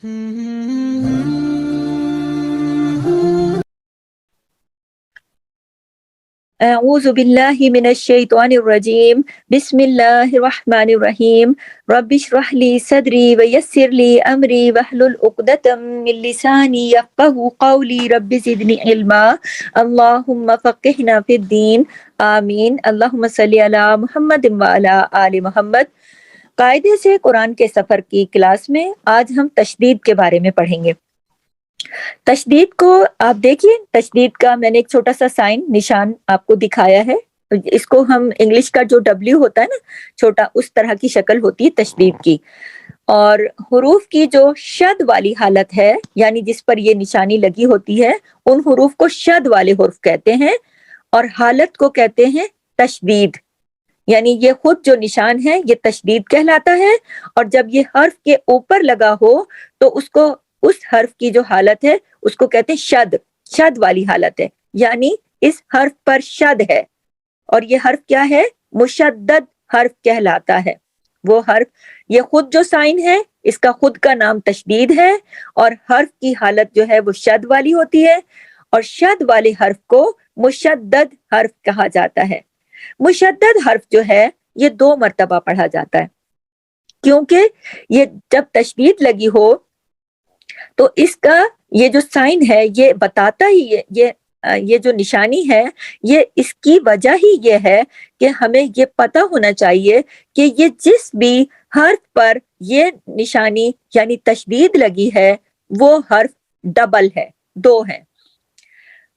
اعوذ باللہ من الشیطان الرجیم بسم اللہ الرحمن الرحیم رب اشرح لی صدری ویسر لی امری واحلل عقدۃ من لسانی یفقہوا قولی رب زدنی علما اللہم فقہنا فی الدین آمین اللہم صلی علی محمد وعلی آل محمد۔ قاعدے سے قرآن کے سفر کی کلاس میں آج ہم تشدید کے بارے میں پڑھیں گے۔ تشدید کو آپ دیکھیے، تشدید کا میں نے ایک چھوٹا سا سائن نشان آپ کو دکھایا ہے۔ اس کو ہم انگلش کا جو ڈبلیو ہوتا ہے نا چھوٹا، اس طرح کی شکل ہوتی ہے تشدید کی۔ اور حروف کی جو شد والی حالت ہے، یعنی جس پر یہ نشانی لگی ہوتی ہے، ان حروف کو شد والے حروف کہتے ہیں، اور حالت کو کہتے ہیں تشدید۔ یعنی یہ خود جو نشان ہے یہ تشدید کہلاتا ہے، اور جب یہ حرف کے اوپر لگا ہو تو اس کو، اس حرف کی جو حالت ہے اس کو کہتے ہیں شد، شد والی حالت ہے، یعنی اس حرف پر شد ہے۔ اور یہ حرف کیا ہے؟ مشدد حرف کہلاتا ہے۔ وہ حرف، یہ خود جو سائن ہے اس کا خود کا نام تشدید ہے، اور حرف کی حالت جو ہے وہ شد والی ہوتی ہے، اور شد والے حرف کو مشدد حرف کہا جاتا ہے۔ مشدد حرف جو ہے یہ 2 مرتبہ پڑھا جاتا ہے، کیونکہ یہ جب تشدید لگی ہو تو اس کا یہ جو سائن ہے یہ بتاتا ہی یہ جو نشانی ہے، یہ اس کی وجہ ہی یہ ہے کہ ہمیں یہ پتہ ہونا چاہیے کہ یہ جس بھی حرف پر یہ نشانی یعنی تشدید لگی ہے وہ حرف ڈبل ہے، 2 ہے،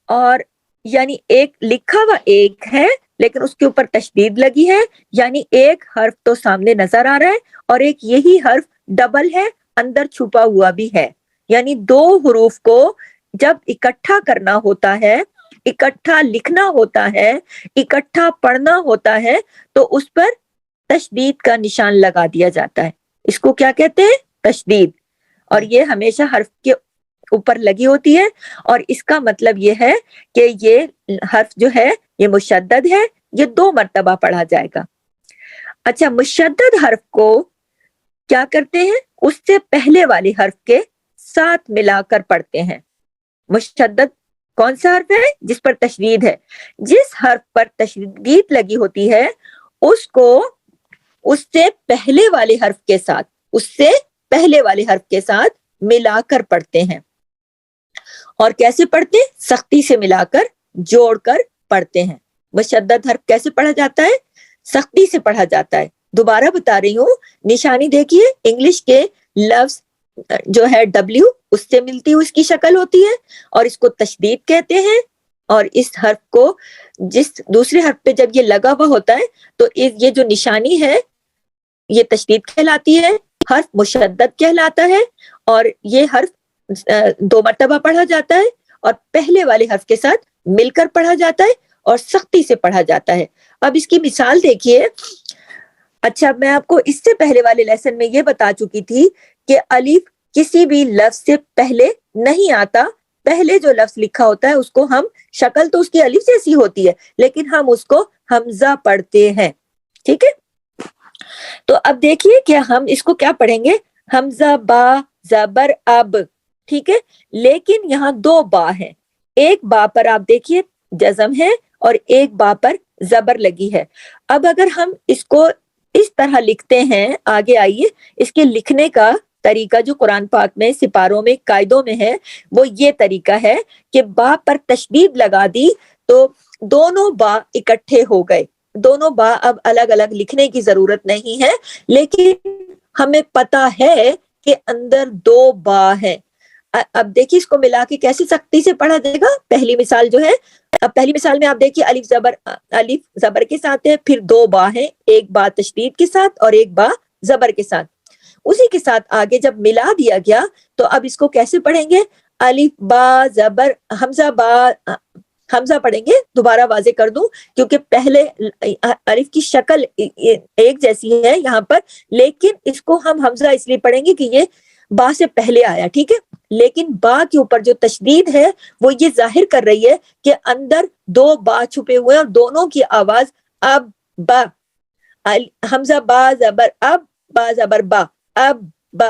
اور یعنی ایک لکھا ہوا ایک ہے لیکن اس کے اوپر تشدید لگی ہے، یعنی ایک حرف تو سامنے نظر آ رہا ہے اور ایک یہی حرف ڈبل ہے، اندر چھپا ہوا بھی ہے۔ یعنی 2 حروف کو جب اکٹھا کرنا ہوتا ہے، اکٹھا لکھنا ہوتا ہے، اکٹھا پڑھنا ہوتا ہے تو اس پر تشدید کا نشان لگا دیا جاتا ہے۔ اس کو کیا کہتے ہیں؟ تشدید۔ اور یہ ہمیشہ حرف کے اوپر لگی ہوتی ہے، اور اس کا مطلب یہ ہے کہ یہ حرف جو ہے یہ مشدد ہے، یہ 2 مرتبہ پڑھا جائے گا۔ اچھا، مشدد حرف کو کیا کرتے ہیں؟ اس سے پہلے والے حرف کے ساتھ ملا کر پڑھتے ہیں۔ مشدد کون سا حرف ہے؟ جس پر تشدید ہے۔ جس حرف پر تشدید لگی ہوتی ہے اس کو اس سے پہلے والے حرف کے ساتھ، اس سے پہلے والے حرف کے ساتھ ملا کر پڑھتے ہیں۔ اور کیسے پڑھتے ہیں؟ سختی سے ملا کر، جوڑ کر پڑھتے ہیں۔ مشدد حرف کیسے پڑھا جاتا ہے؟ سختی سے پڑھا جاتا ہے۔ دوبارہ بتا رہی ہوں، نشانی دیکھیے، انگلش کے لفظ جو ہے ڈبلیو، اس سے ملتی ہوئی اس کی شکل ہوتی ہے، اور اس کو تشدید کہتے ہیں۔ اور اس حرف کو جس دوسرے حرف پہ جب یہ لگا ہوا ہوتا ہے تو یہ جو نشانی ہے یہ تشدید کہلاتی ہے، حرف مشدد کہلاتا ہے، اور یہ حرف 2 مرتبہ پڑھا جاتا ہے، اور پہلے والے حرف کے ساتھ مل کر پڑھا جاتا ہے اور سختی سے پڑھا جاتا ہے۔ اب اس کی مثال دیکھیے۔ اچھا، میں آپ کو اس سے پہلے والے لیسن میں یہ بتا چکی تھی کہ الف کسی بھی لفظ سے پہلے نہیں آتا۔ پہلے جو لفظ لکھا ہوتا ہے اس کو ہم، شکل تو اس کی الف جیسی ہوتی ہے لیکن ہم اس کو حمزہ پڑھتے ہیں، ٹھیک ہے؟ تو اب دیکھیے کہ ہم اس کو کیا پڑھیں گے؟ حمزہ با زبر اب، ٹھیک ہے؟ لیکن یہاں 2 با ہیں، ایک با پر آپ دیکھیے جزم ہے اور ایک با پر زبر لگی ہے۔ اب اگر ہم اس کو اس طرح لکھتے ہیں، آگے آئیے، اس کے لکھنے کا طریقہ جو قرآن پاک میں سپاروں میں قاعدوں میں ہے وہ یہ طریقہ ہے کہ با پر تشدید لگا دی تو دونوں با اکٹھے ہو گئے۔ دونوں با اب الگ الگ لکھنے کی ضرورت نہیں ہے، لیکن ہمیں پتا ہے کہ اندر 2 با ہیں۔ اب دیکھیے اس کو ملا کے کیسے سختی سے پڑھا جائے گا۔ پہلی مثال جو ہے، اب پہلی مثال میں آپ دیکھیے الف زبر کے ساتھ ہے، پھر 2 با ہیں، ایک با تشدید کے ساتھ اور ایک با زبر کے ساتھ۔ اسی کے ساتھ آگے جب ملا دیا گیا تو اب اس کو کیسے پڑھیں گے؟ الف با زبر حمزہ با، حمزہ پڑھیں گے۔ دوبارہ واضح کر دوں کیونکہ پہلے الف کی شکل ایک جیسی ہے یہاں پر، لیکن اس کو ہم حمزہ اس لیے پڑھیں گے کہ یہ با سے پہلے آیا، ٹھیک ہے؟ لیکن با کے اوپر جو تشدید ہے وہ یہ ظاہر کر رہی ہے کہ اندر 2 با چھپے ہوئے ہیں، اور دونوں کی آواز اب با، حمزہ با زبر اب، با زبر با، اب با،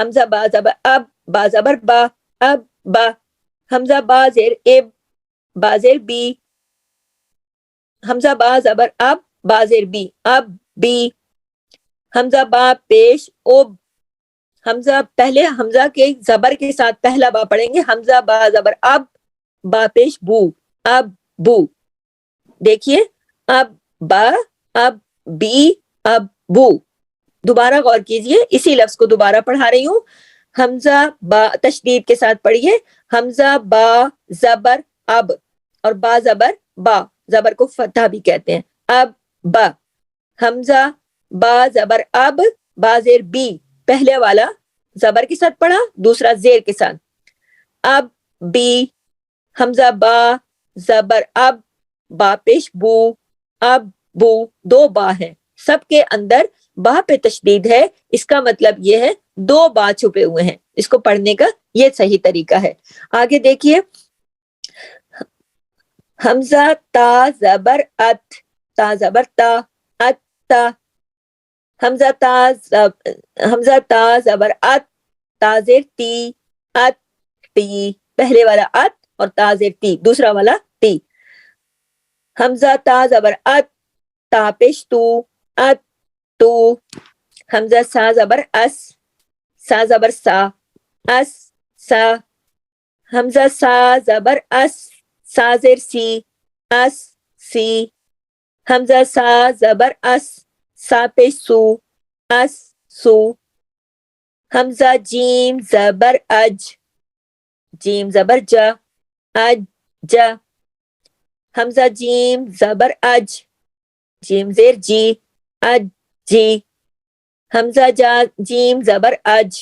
حمزہ با زبر اب، با زبر با، اب با. حمزہ با زیر اب، با زیر بی. حمزہ با زبر اب، با زیر بی، اب بی. حمزہ با پیش اب. حمزہ پہلے حمزہ کے زبر کے ساتھ پہلا با پڑھیں گے. حمزہ با زبر اب، با پیش بو، اب بو. دیکھیے اب با، اب بی، اب بو. دوبارہ غور کیجئے، اسی لفظ کو دوبارہ پڑھا رہی ہوں. حمزہ با تشدید کے ساتھ پڑھیے. حمزہ با زبر اب، اور با زبر با، زبر کو فتح بھی کہتے ہیں. اب با. حمزہ با زبر اب، با زیر بی، پہلے والا زبر کے ساتھ پڑھا، دوسرا زیر کے ساتھ. اب بی. حمزہ با زبر اب، با پیش بو، اب بو. دو با ہیں، سب کے اندر با پہ تشدید ہے. اس کا مطلب یہ ہے دو با چھپے ہوئے ہیں. اس کو پڑھنے کا یہ صحیح طریقہ ہے. آگے دیکھیے حمزہ تا زبر ات، تا زبر تا، ات تا. حمزہ تا زبر ات، تا زیر تی، ات تی. پہلے والا ات اور تا زیر تی، دوسرا والا تی. حمزہ تا زبر ات، تا پیش تو، ات تو. حمزہ سا زبر اس، سا زبر سا، اس سا. حمزہ سا زبر اس، سا زیر سی، اس سی. حمزہ سا زبر اس، سا پیش سو، اس سو. حمزہ جیم زبر اج، جیم زبر جا، اج جا. حمزہ جیم زبر اج، جیم زیر جی، اج جی. حمزہ جا جیم زبر اج،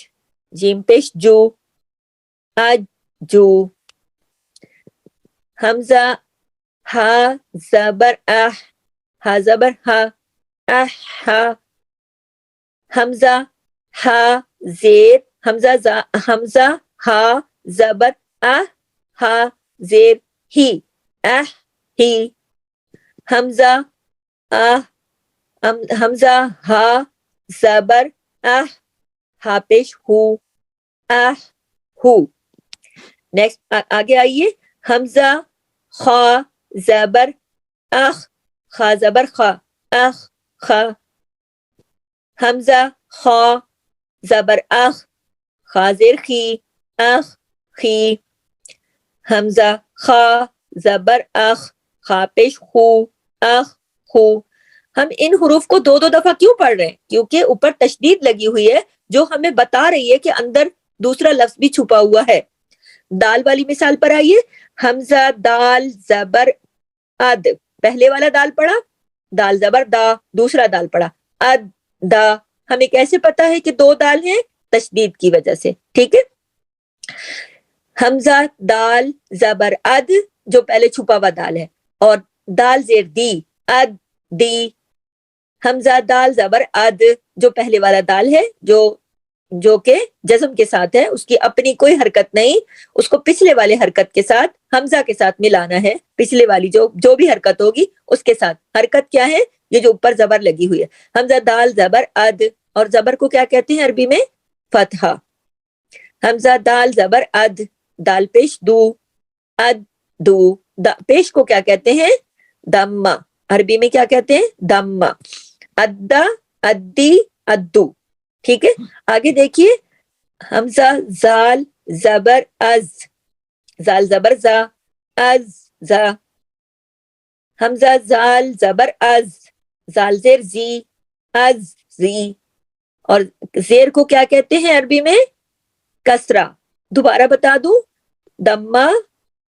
جیم پیش جو، اج جو. حمزہ ہا زبر اح، ہا زبر ہا، اح ہا. حمزہ ہا زیر، حمزہ ہا زبر اح، ہا زیر ہی، اح ہی. حمزہ حمزہ ہا زبر اح، ہا پیش ہو، اح ہو. نیکسٹ آگے آئیے. حمزہ خا زبر اخ، خا زبر خا، اخ خا. حمزہ خا زبر اخ، خا زیر خی، اخ خی. حمزہ خا زبر اخ، خا پیش خو، اخ خو. ہم ان حروف کو دو دو دفعہ کیوں پڑھ رہے ہیں؟ کیونکہ اوپر تشدید لگی ہوئی ہے جو ہمیں بتا رہی ہے کہ اندر دوسرا لفظ بھی چھپا ہوا ہے. دال والی مثال پر آئیے. حمزہ دال زبر اد، پہلے والا دال پڑھا، دال زبر دا، دوسرا دال پڑھا، اد دا. ہمیں کیسے پتا ہے کہ دو دال ہیں؟ تشدید کی وجہ سے. ٹھیک ہے. حمزہ دال زبر اد، جو پہلے چھپا ہوا دال ہے، اور دال زیر دی، اد دی. حمزہ دال زبر اد، جو پہلے والا دال ہے، جو کہ جزم کے ساتھ ہے، اس کی اپنی کوئی حرکت نہیں، اس کو پچھلے والے حرکت کے ساتھ حمزہ کے ساتھ ملانا ہے. پچھلے والی جو بھی حرکت ہوگی اس کے ساتھ. حرکت کیا ہے؟ یہ جو اوپر زبر لگی ہوئی ہے. حمزہ دال زبر اد، اور زبر کو کیا کہتے ہیں عربی میں؟ فتحہ. حمزہ دال زبر اد، دال پیش دو، اد دو. پیش کو کیا کہتے ہیں؟ دمہ. عربی میں کیا کہتے ہیں؟ دمہ. ادا، ادی، ادو. ٹھیک ہے. آگے دیکھیے. حمزہ زال زبر از، زال زبر زا، از زا. حمزہ زال زبر از، زال زیر زی، از زی. اور زیر کو کیا کہتے ہیں عربی میں؟ کسرہ. دوبارہ بتا دوں، دمہ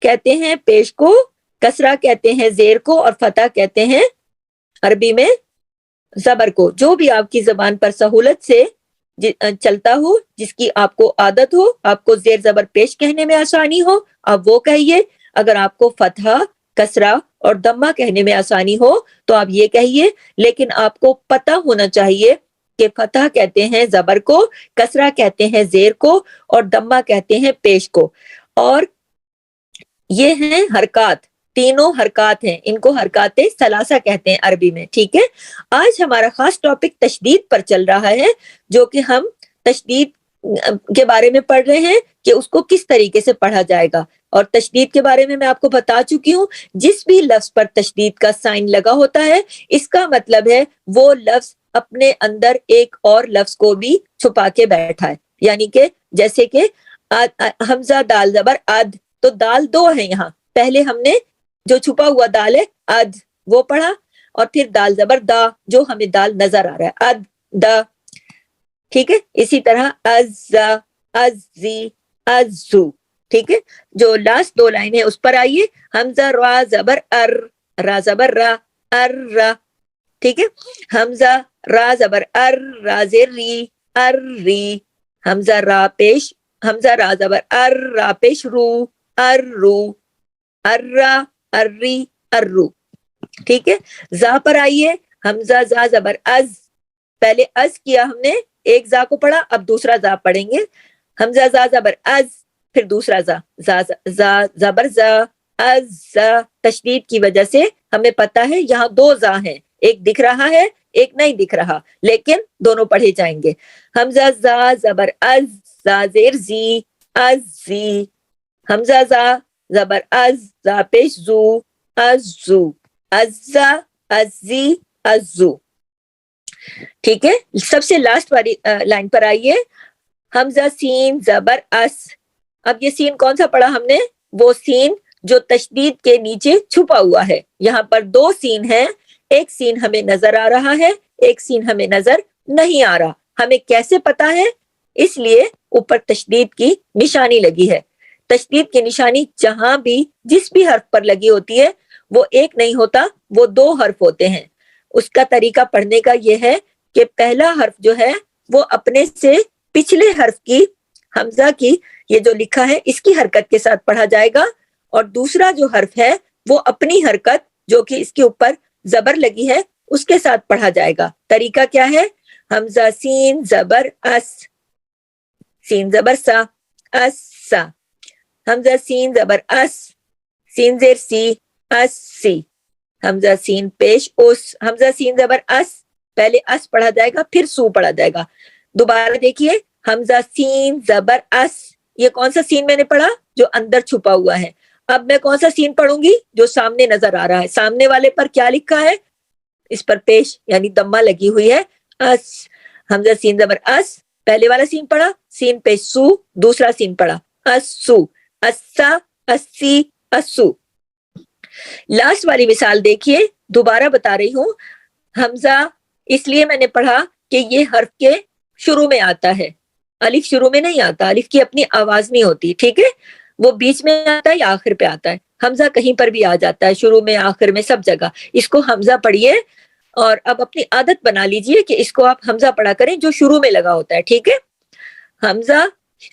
کہتے ہیں پیش کو، کسرہ کہتے ہیں زیر کو، اور فتح کہتے ہیں عربی میں زبر کو. جو بھی آپ کی زبان پر سہولت سے چلتا ہو، جس کی آپ کو عادت ہو، آپ کو زیر زبر پیش کہنے میں آسانی ہو، آپ وہ کہیے. اگر آپ کو فتحہ، کسرہ اور دمہ کہنے میں آسانی ہو تو آپ یہ کہیے. لیکن آپ کو پتہ ہونا چاہیے کہ فتح کہتے ہیں زبر کو، کسرہ کہتے ہیں زیر کو، اور دمہ کہتے ہیں پیش کو. اور یہ ہیں حرکات، تینوں حرکات ہیں. ان کو حرکات ثلاثہ کہتے ہیں عربی میں. ٹھیک ہے. آج ہمارا خاص ٹاپک تشدید پر چل رہا ہے، جو کہ ہم تشدید کے بارے میں پڑھ رہے ہیں کہ اس کو کس طریقے سے پڑھا جائے گا. اور تشدید کے بارے میں آپ کو بتا چکی ہوں, جس بھی لفظ پر تشدید کا سائن لگا ہوتا ہے اس کا مطلب ہے وہ لفظ اپنے اندر ایک اور لفظ کو بھی چھپا کے بیٹھا ہے. یعنی کہ جیسے کہ حمزہ دال زبر اد, تو دال دو ہے یہاں, پہلے ہم نے جو چھپا ہوا دال ہے اد وہ پڑھا, اور پھر دال زبر دا جو ہمیں دال نظر آ رہا ہے اد دا. ٹھیک ہے, اسی طرح ازا ازی ازو. ٹھیک ہے, جو لاسٹ دو لائن ہے اس پر آئیے, حمزہ را زبر ار, را زبر را ار را. ٹھیک ہے, حمزہ را زبر ار را زیر ری ار ری. حمزہ را پیش, حمزہ را زبر ار را پیش رو ار رو ار را ار ری ار رو. ٹھیک ہے, زا پر آئیے, حمزہ زا زبر از, پہلے از کیا ہم نے, ایک زا کو پڑھا, اب دوسرا زا پڑھیں گے. حمزہ زا زبر از, پھر دوسرا زا, زا زبر زا از زا. تشدید کی وجہ سے ہمیں پتا ہے یہاں دو زا ہیں, ایک دکھ رہا ہے ایک نہیں دکھ رہا, لیکن دونوں پڑھے جائیں گے. حمزہ زا زبر از, زا زیر زی از زی. حمزہ زا زبر از, زا پیش زو از زو ازا ازی ازو. ٹھیک ہے, سب سے لاسٹ والی لائن پر آئیے, حمزہ سین زبر اس. اب یہ سین کون سا پڑھا ہم نے, وہ سین جو تشدید کے نیچے چھپا ہوا ہے. یہاں پر دو سین ہیں, ایک سین ہمیں نظر آ رہا ہے, ایک سین ہمیں نظر نہیں آ رہا. ہمیں کیسے پتا ہے, اس لیے اوپر تشدید کی نشانی لگی ہے. تشدید کی نشانی جہاں بھی جس بھی حرف پر لگی ہوتی ہے وہ ایک نہیں ہوتا, وہ دو حرف ہوتے ہیں. اس کا طریقہ پڑھنے کا یہ ہے کہ پہلا حرف جو ہے وہ اپنے سے پچھلے حرف کی, حمزہ کی یہ جو لکھا ہے اس کی حرکت کے ساتھ پڑھا جائے گا, اور دوسرا جو حرف ہے وہ اپنی حرکت جو کہ اس کے اوپر زبر لگی ہے اس کے ساتھ پڑھا جائے گا. طریقہ کیا ہے, حمزہ سین زبر اس, سین زبر سا اس سا. حمزہ سین زبر اس, سین زیر سی اس سی. حمزہ سین پیش اس, حمزہ سین زبر اس, پہلے اس پڑھا جائے گا پھر سو پڑھا جائے گا. دوبارہ دیکھیے, حمزہ سین زبر اس, یہ کون سا سین میں نے پڑھا, جو اندر چھپا ہوا ہے. اب میں کون سا سین پڑھوں گی, جو سامنے نظر آ رہا ہے. سامنے والے پر کیا لکھا ہے, اس پر پیش یعنی دمہ لگی ہوئی ہے اس. حمزہ سین زبر اس, پہلے والا سین پڑھا, سین پیش سو, دوسرا سین پڑھا اسو اسا اسی اسو. لاسٹ والی مثال دیکھیے, دوبارہ بتا رہی ہوں. حمزہ اس لیے میں نے پڑھا کہ یہ حرف کے شروع میں آتا ہے, الف شروع میں نہیں آتا, الف کی اپنی آواز نہیں ہوتی. ٹھیک ہے, وہ بیچ میں آتا ہے یا آخر پہ آتا ہے. حمزہ کہیں پر بھی آ جاتا ہے, شروع میں آخر میں سب جگہ. اس کو حمزہ پڑھیے, اور اب اپنی عادت بنا لیجئے کہ اس کو آپ حمزہ پڑھا کریں جو شروع میں لگا ہوتا ہے. ٹھیک ہے, حمزہ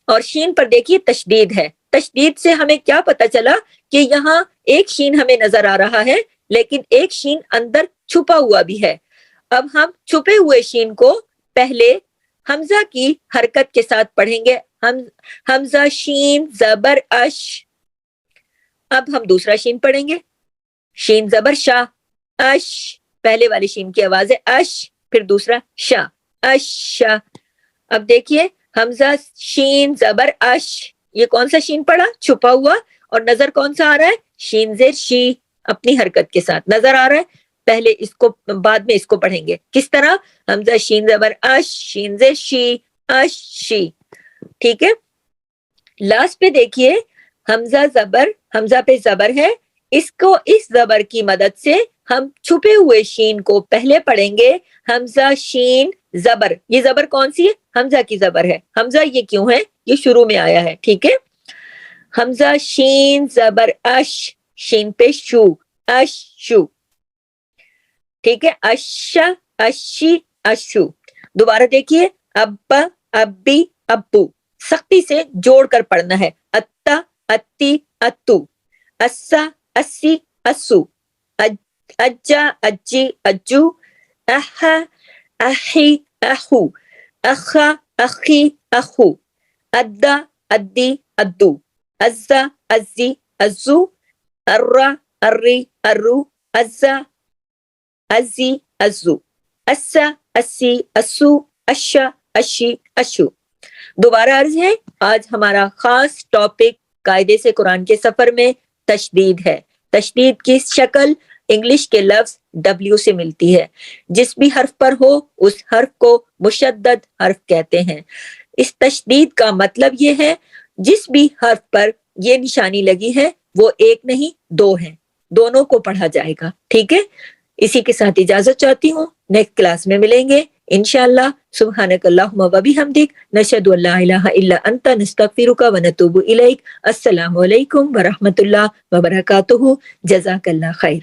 اور شین پر دیکھیے تشدید ہے. تشدید سے ہمیں کیا پتا چلا کہ یہاں ایک شین ہمیں نظر آ رہا ہے لیکن ایک شین اندر چھپا ہوا بھی ہے. اب ہم چھپے ہوئے شین کو پہلے حمزہ کی حرکت کے ساتھ پڑھیں گے. حمزہ شین زبر اش, اب ہم دوسرا شین پڑھیں گے, شین زبر شا اش, پہلے والی شین کی آواز ہے اش, پھر دوسرا شا اشا. اب دیکھیے, حمزہ شین زبر اش, یہ کون سا شین پڑھا, چھپا ہوا, اور نظر کون سا آ رہا ہے, شین زیر شی, اپنی حرکت کے ساتھ نظر آ رہا ہے. پہلے اس کو, بعد میں اس کو پڑھیں گے. کس طرح, حمزہ شین زبر اش, شین زیر شی اش شی. ٹھیک ہے, لاسٹ پہ دیکھیے, حمزہ زبر, حمزہ پہ زبر ہے, اس کو اس زبر کی مدد سے ہم چھپے ہوئے شین کو پہلے پڑھیں گے. حمزہ شین زبر, یہ زبر کون سی ہے, حمزہ کی زبر ہے. حمزہ یہ کیوں ہے, یہ شروع میں آیا ہے. ٹھیک ہے, حمزہ شین زبر اش, شین پہ شو اش شو. ٹھیک ہے, اشا اشی اشو. دوبارہ دیکھیے, ابا ابی ابو, سختی سے جوڑ کر پڑھنا ہے. اتا اتی اتو, اسا اسی اسو, اجا اجی اجو, احا احی احو, اخا اخی اخو, ادا ادی ادو, ازا ازی ازو, ارا اری ارو, ازا ازی ازو, اسا اسی اسو, اشا اشی اشو. دوبارہ عرض ہے، آج ہمارا خاص ٹاپک قاعدے سے قرآن کے سفر میں تشدید ہے۔ تشدید کی شکل انگلش کے لفظ ڈبلیو سے ملتی ہے۔ جس بھی حرف پر ہو اس حرف کو مشدد حرف کہتے ہیں۔ اس تشدید کا مطلب یہ ہے جس بھی حرف پر یہ نشانی لگی ہے وہ ایک نہیں دو ہیں، دونوں کو پڑھا جائے گا، ٹھیک ہے؟ اسی کے ساتھ اجازت چاہتی ہوں، نیکسٹ کلاس میں ملیں گے انشاءاللہ۔ سبحانک اللہم و بحمدک، نشہد ان لا الہ الا انت، نستغفرک و نتوب الیک۔ السلام علیکم ورحمۃ اللہ وبرکاتہ۔ جزاک اللہ خیر۔